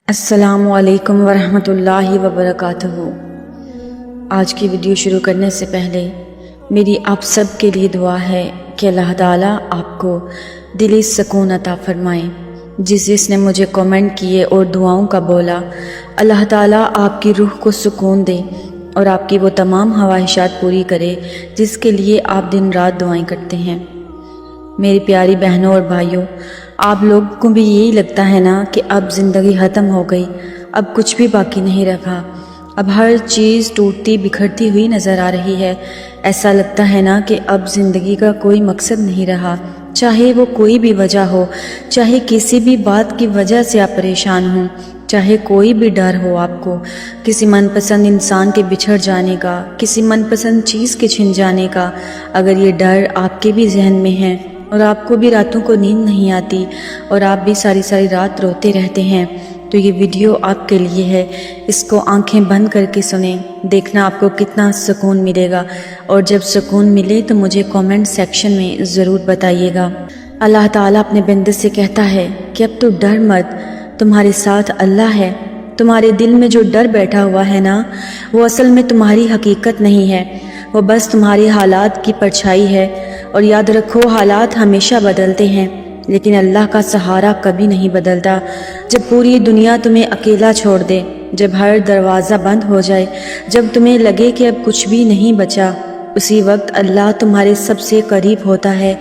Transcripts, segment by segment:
السلام علیکم ورحمۃ اللہ وبرکاتہ۔ آج کی ویڈیو شروع کرنے سے پہلے میری آپ سب کے لیے دعا ہے کہ اللہ تعالیٰ آپ کو دلی سکون عطا فرمائیں۔ جس نے مجھے کامنٹ کیے اور دعاؤں کا بولا، اللہ تعالیٰ آپ کی روح کو سکون دے اور آپ کی وہ تمام خواہشات پوری کرے جس کے لیے آپ دن رات دعائیں کرتے ہیں۔ میری پیاری بہنوں اور بھائیوں، آپ لوگوں کو بھی یہی لگتا ہے نا کہ اب زندگی ختم ہو گئی، اب کچھ بھی باقی نہیں رکھا، اب ہر چیز ٹوٹتی بکھرتی ہوئی نظر آ رہی ہے۔ ایسا لگتا ہے نا کہ اب زندگی کا کوئی مقصد نہیں رہا، چاہے وہ کوئی بھی وجہ ہو، چاہے کسی بھی بات کی وجہ سے آپ پریشان ہوں، چاہے کوئی بھی ڈر ہو آپ کو کسی من پسند انسان کے بچھڑ جانے کا، کسی من پسند چیز کے چھن جانے کا۔ اگر یہ ڈر آپ کے بھی ذہن میں ہے اور آپ کو بھی راتوں کو نیند نہیں آتی اور آپ بھی ساری رات روتے رہتے ہیں، تو یہ ویڈیو آپ کے لیے ہے۔ اس کو آنکھیں بند کر کے سنیں، دیکھنا آپ کو کتنا سکون ملے گا، اور جب سکون ملے تو مجھے کامنٹ سیکشن میں ضرور بتائیے گا۔ اللہ تعالیٰ اپنے بندے سے کہتا ہے کہ اب تو ڈر مت، تمہارے ساتھ اللہ ہے۔ تمہارے دل میں جو ڈر بیٹھا ہوا ہے نا، وہ اصل میں تمہاری حقیقت نہیں ہے، وہ بس تمہاری حالات کی پرچھائی ہے۔ اور یاد رکھو، حالات ہمیشہ بدلتے ہیں لیکن اللہ کا سہارا کبھی نہیں بدلتا۔ جب پوری دنیا تمہیں اکیلا چھوڑ دے، جب ہر دروازہ بند ہو جائے، جب تمہیں لگے کہ اب کچھ بھی نہیں بچا، اسی وقت اللہ تمہارے سب سے قریب ہوتا ہے۔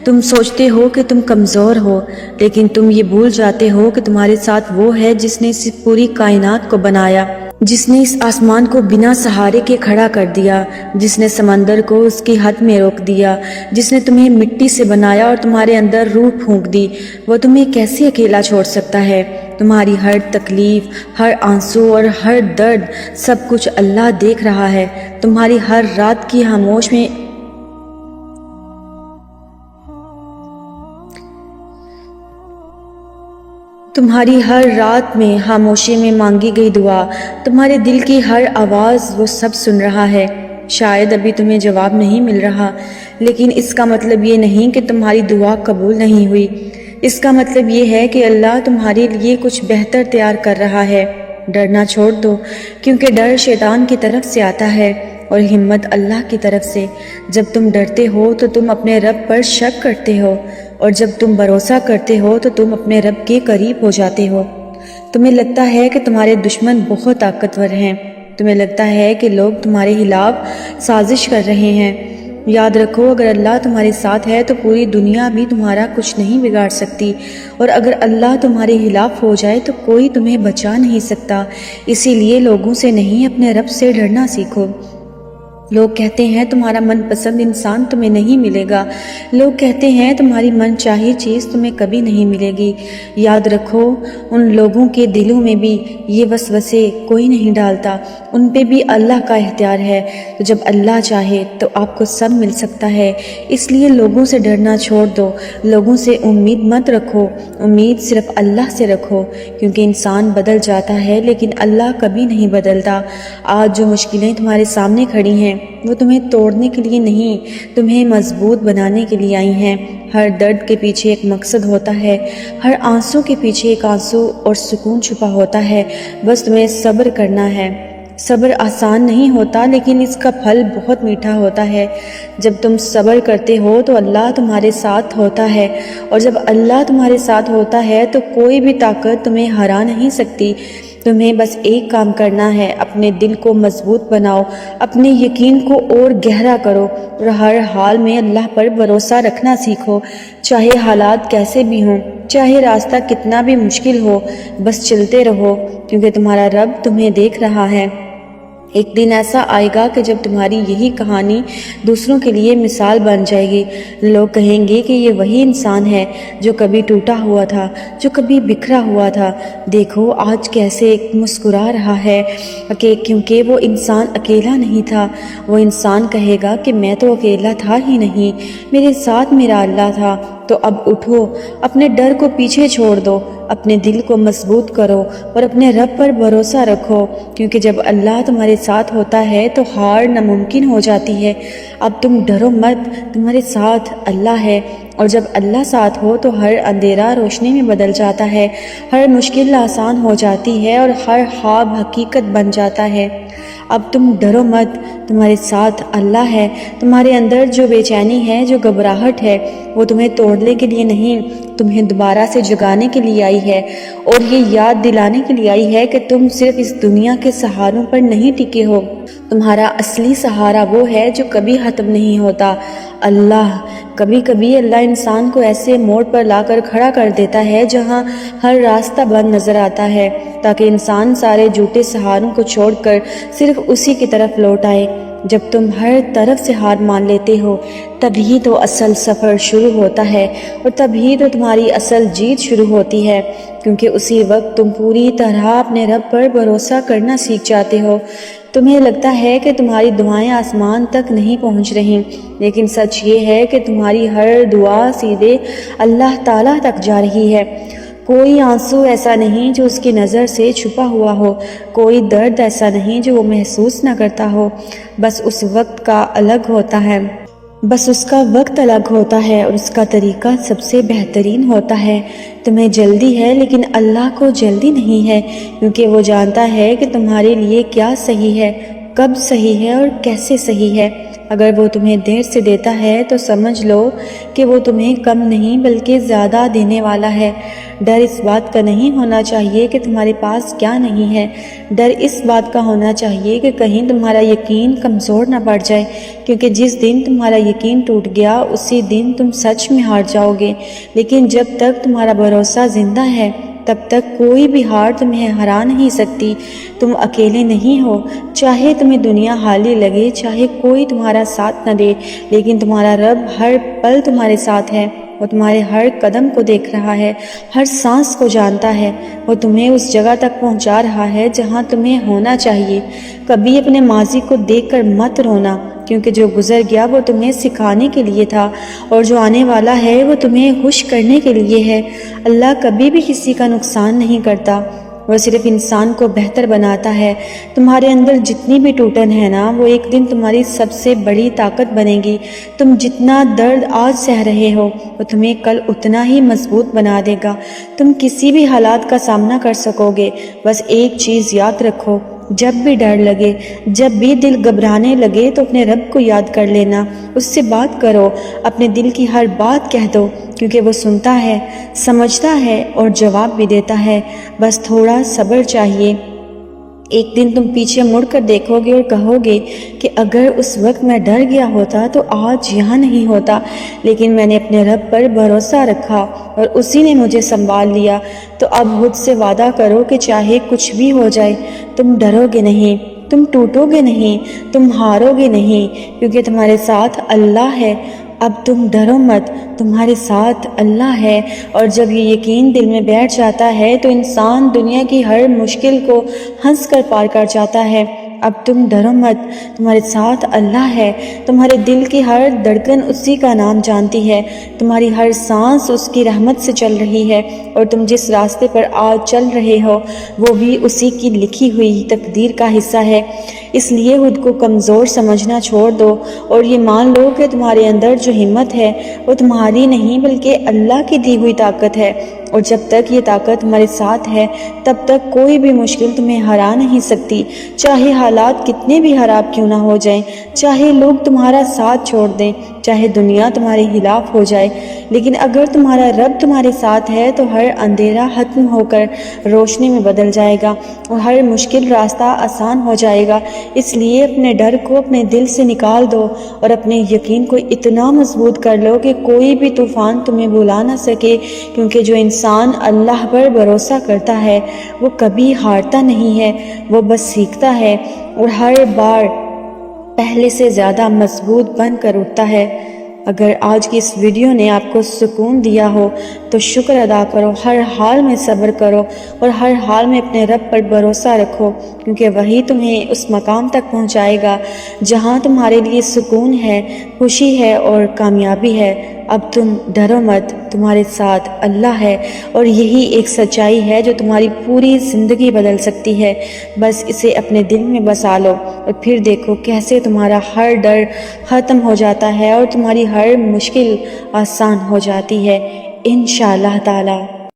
تم سوچتے ہو کہ تم کمزور ہو، لیکن تم یہ بھول جاتے ہو کہ تمہارے ساتھ وہ ہے جس نے اس پوری کائنات کو بنایا، جس نے اس آسمان کو بنا سہارے کے کھڑا کر دیا، جس نے سمندر کو اس کی حد میں روک دیا، جس نے تمہیں مٹی سے بنایا اور تمہارے اندر روح پھونک دی۔ وہ تمہیں کیسے اکیلا چھوڑ سکتا ہے؟ تمہاری ہر تکلیف، ہر آنسو اور ہر درد، سب کچھ اللہ دیکھ رہا ہے۔ تمہاری ہر رات کی خاموش میں تمہاری ہر رات میں خاموشی میں مانگی گئی دعا، تمہارے دل کی ہر آواز وہ سب سن رہا ہے۔ شاید ابھی تمہیں جواب نہیں مل رہا، لیکن اس کا مطلب یہ نہیں کہ تمہاری دعا قبول نہیں ہوئی۔ اس کا مطلب یہ ہے کہ اللہ تمہارے لیے کچھ بہتر تیار کر رہا ہے۔ ڈرنا چھوڑ دو، کیونکہ ڈر شیطان کی طرف سے آتا ہے اور ہمت اللہ کی طرف سے۔ جب تم ڈرتے ہو تو تم اپنے رب پر شک کرتے ہو، اور جب تم بھروسہ کرتے ہو تو تم اپنے رب کے قریب ہو جاتے ہو۔ تمہیں لگتا ہے کہ تمہارے دشمن بہت طاقتور ہیں، تمہیں لگتا ہے کہ لوگ تمہارے خلاف سازش کر رہے ہیں۔ یاد رکھو، اگر اللہ تمہارے ساتھ ہے تو پوری دنیا بھی تمہارا کچھ نہیں بگاڑ سکتی، اور اگر اللہ تمہارے خلاف ہو جائے تو کوئی تمہیں بچا نہیں سکتا۔ اسی لیے لوگوں سے نہیں، اپنے رب سے ڈرنا سیکھو۔ لوگ کہتے ہیں تمہارا من پسند انسان تمہیں نہیں ملے گا، لوگ کہتے ہیں تمہاری من چاہی چیز تمہیں کبھی نہیں ملے گی۔ یاد رکھو، ان لوگوں کے دلوں میں بھی یہ وسوسے کوئی نہیں ڈالتا، ان پہ بھی اللہ کا اختیار ہے۔ تو جب اللہ چاہے تو آپ کو سب مل سکتا ہے۔ اس لیے لوگوں سے ڈرنا چھوڑ دو، لوگوں سے امید مت رکھو، امید صرف اللہ سے رکھو، کیونکہ انسان بدل جاتا ہے لیکن اللہ کبھی نہیں بدلتا۔ آج جو مشکلیں تمہارے سامنے کھڑی ہیں، وہ تمہیں توڑنے کے لیے نہیں، تمہیں مضبوط بنانے کے لیے آئی ہیں۔ ہر درد کے پیچھے ایک مقصد ہوتا ہے، ہر آنسو کے پیچھے ایک آنسو اور سکون چھپا ہوتا ہے۔ بس تمہیں صبر کرنا ہے۔ صبر آسان نہیں ہوتا، لیکن اس کا پھل بہت میٹھا ہوتا ہے۔ جب تم صبر کرتے ہو تو اللہ تمہارے ساتھ ہوتا ہے، اور جب اللہ تمہارے ساتھ ہوتا ہے تو کوئی بھی طاقت تمہیں ہرا نہیں سکتی۔ تمہیں بس ایک کام کرنا ہے، اپنے دل کو مضبوط بناؤ، اپنے یقین کو اور گہرا کرو، اور ہر حال میں اللہ پر بھروسہ رکھنا سیکھو، چاہے حالات کیسے بھی ہوں، چاہے راستہ کتنا بھی مشکل ہو، بس چلتے رہو، کیونکہ تمہارا رب تمہیں دیکھ رہا ہے۔ ایک دن ایسا آئے گا کہ جب تمہاری یہی کہانی دوسروں کے لیے مثال بن جائے گی۔ لوگ کہیں گے کہ یہ وہی انسان ہے جو کبھی ٹوٹا ہوا تھا، جو کبھی بکھرا ہوا تھا، دیکھو آج کیسے مسکرا رہا ہے، کیونکہ وہ انسان اکیلا نہیں تھا۔ وہ انسان کہے گا کہ میں تو اکیلا تھا ہی نہیں، میرے ساتھ میرا اللہ تھا۔ تو اب اٹھو، اپنے ڈر کو پیچھے چھوڑ دو، اپنے دل کو مضبوط کرو اور اپنے رب پر بھروسہ رکھو، کیونکہ جب اللہ تمہارے ساتھ ہوتا ہے تو ہار ناممکن ہو جاتی ہے۔ اب تم ڈرو مت، تمہارے ساتھ اللہ ہے اور جب اللہ ساتھ ہو تو ہر اندھیرا روشنی میں بدل جاتا ہے، ہر مشکل آسان ہو جاتی ہے اور ہر خواب حقیقت بن جاتا ہے۔ اب تم ڈرو مت، تمہارے ساتھ اللہ ہے۔ تمہارے اندر جو بے چینی ہے، جو گھبراہٹ ہے، وہ تمہیں توڑنے کے لیے نہیں، تمہیں دوبارہ سے جگانے کے لیے آئی ہے، اور یہ یاد دلانے کے لیے آئی ہے کہ تم صرف اس دنیا کے سہاروں پر نہیں ٹکے ہو۔ تمہارا اصلی سہارا وہ ہے جو کبھی ختم نہیں ہوتا، اللہ۔ کبھی کبھی اللہ انسان کو ایسے موڑ پر لا کر کھڑا کر دیتا ہے جہاں ہر راستہ بند نظر آتا ہے، تاکہ انسان سارے جھوٹے سہاروں کو چھوڑ کر صرف اسی کی طرف لوٹ آئے۔ جب تم ہر طرف سے ہار مان لیتے ہو، تبھی تو اصل سفر شروع ہوتا ہے، اور تبھی تو تمہاری اصل جیت شروع ہوتی ہے، کیونکہ اسی وقت تم پوری طرح اپنے رب پر بھروسہ کرنا سیکھ جاتے ہو۔ تمہیں لگتا ہے کہ تمہاری دعائیں آسمان تک نہیں پہنچ رہی، لیکن سچ یہ ہے کہ تمہاری ہر دعا سیدھے اللہ تعالیٰ تک جا رہی ہے۔ کوئی آنسو ایسا نہیں جو اس کی نظر سے چھپا ہوا ہو، کوئی درد ایسا نہیں جو وہ محسوس نہ کرتا ہو، بس اس وقت کا الگ ہوتا ہے۔ بس اس کا وقت الگ ہوتا ہے اور اس کا طریقہ سب سے بہترین ہوتا ہے۔ تمہیں جلدی ہے لیکن اللہ کو جلدی نہیں ہے، کیونکہ وہ جانتا ہے کہ تمہارے لیے کیا صحیح ہے، کب صحیح ہے اور کیسے صحیح ہے۔ اگر وہ تمہیں دیر سے دیتا ہے تو سمجھ لو کہ وہ تمہیں کم نہیں بلکہ زیادہ دینے والا ہے۔ ڈر اس بات کا نہیں ہونا چاہیے کہ تمہارے پاس کیا نہیں ہے، ڈر اس بات کا ہونا چاہیے کہ کہیں تمہارا یقین کمزور نہ پڑ جائے، کیونکہ جس دن تمہارا یقین ٹوٹ گیا اسی دن تم سچ میں ہار جاؤ گے۔ لیکن جب تک تمہارا بھروسہ زندہ ہے تب تک کوئی بھی ہار تمہیں ہرا نہیں سکتی۔ تم اکیلے نہیں ہو، چاہے تمہیں دنیا حالی لگے، چاہے کوئی تمہارا ساتھ نہ دے، لیکن تمہارا رب ہر پل تمہارے ساتھ ہے۔ وہ تمہارے ہر قدم کو دیکھ رہا ہے، ہر سانس کو جانتا ہے۔ وہ تمہیں اس جگہ تک پہنچا رہا ہے جہاں تمہیں ہونا چاہیے۔ کبھی اپنے ماضی کو دیکھ کر مت رونا، کیونکہ جو گزر گیا وہ تمہیں سکھانے کے لیے تھا، اور جو آنے والا ہے وہ تمہیں خوش کرنے کے لیے ہے۔ اللہ کبھی بھی کسی کا نقصان نہیں کرتا، وہ صرف انسان کو بہتر بناتا ہے۔ تمہارے اندر جتنی بھی ٹوٹن ہے نا، وہ ایک دن تمہاری سب سے بڑی طاقت بنے گی۔ تم جتنا درد آج سہ رہے ہو وہ تمہیں کل اتنا ہی مضبوط بنا دے گا۔ تم کسی بھی حالات کا سامنا کر سکو گے۔ بس ایک چیز یاد رکھو، جب بھی ڈر لگے، جب بھی دل گھبرانے لگے تو اپنے رب کو یاد کر لینا، اس سے بات کرو، اپنے دل کی ہر بات کہہ دو، کیونکہ وہ سنتا ہے، سمجھتا ہے اور جواب بھی دیتا ہے۔ بس تھوڑا صبر چاہیے۔ ایک دن تم پیچھے مڑ کر دیکھو گے اور کہو گے کہ اگر اس وقت میں ڈر گیا ہوتا تو آج یہاں نہیں ہوتا، لیکن میں نے اپنے رب پر بھروسہ رکھا اور اسی نے مجھے سنبھال لیا۔ تو اب خود سے وعدہ کرو کہ چاہے کچھ بھی ہو جائے تم ڈرو گے نہیں، تم ٹوٹو گے نہیں، تم ہارو گے نہیں، کیونکہ تمہارے ساتھ اللہ ہے۔ اب تم ڈرو مت، تمہارے ساتھ اللہ ہے۔ اور جب یہ یقین دل میں بیٹھ جاتا ہے تو انسان دنیا کی ہر مشکل کو ہنس کر پار کر جاتا ہے۔ اب تم ڈرو مت، تمہارے ساتھ اللہ ہے۔ تمہارے دل کی ہر دھڑکن اسی کا نام جانتی ہے، تمہاری ہر سانس اس کی رحمت سے چل رہی ہے، اور تم جس راستے پر آج چل رہے ہو وہ بھی اسی کی لکھی ہوئی تقدیر کا حصہ ہے۔ اس لیے خود کو کمزور سمجھنا چھوڑ دو اور یہ مان لو کہ تمہارے اندر جو ہمت ہے وہ تمہاری نہیں بلکہ اللہ کی دی ہوئی طاقت ہے، اور جب تک یہ طاقت تمہارے ساتھ ہے تب تک کوئی بھی مشکل تمہیں ہرا نہیں سکتی، چاہے حالات کتنے بھی خراب کیوں نہ ہو جائیں، چاہے لوگ تمہارا ساتھ چھوڑ دیں، چاہے دنیا تمہارے خلاف ہو جائے۔ لیکن اگر تمہارا رب تمہارے ساتھ ہے تو ہر اندھیرا ختم ہو کر روشنی میں بدل جائے گا اور ہر مشکل راستہ آسان ہو جائے گا۔ اس لیے اپنے ڈر کو اپنے دل سے نکال دو اور اپنے یقین کو اتنا مضبوط کر لو کہ کوئی بھی طوفان تمہیں بھلا نہ سکے، کیونکہ جو انسان اللہ پر بھروسہ کرتا ہے وہ کبھی ہارتا نہیں ہے، وہ بس سیکھتا ہے اور ہر بار پہلے سے زیادہ مضبوط بن کر اٹھتا ہے۔ اگر آج کی اس ویڈیو نے آپ کو سکون دیا ہو تو شکر ادا کرو، ہر حال میں صبر کرو اور ہر حال میں اپنے رب پر بھروسہ رکھو، کیونکہ وہی تمہیں اس مقام تک پہنچائے گا جہاں تمہارے لیے سکون ہے، خوشی ہے اور کامیابی ہے۔ اب تم ڈرو مت، تمہارے ساتھ اللہ ہے، اور یہی ایک سچائی ہے جو تمہاری پوری زندگی بدل سکتی ہے۔ بس اسے اپنے دل میں بسا لو اور پھر دیکھو کیسے تمہارا ہر ڈر ختم ہو جاتا ہے اور تمہاری ہر مشکل آسان ہو جاتی ہے انشاءاللہ تعالی۔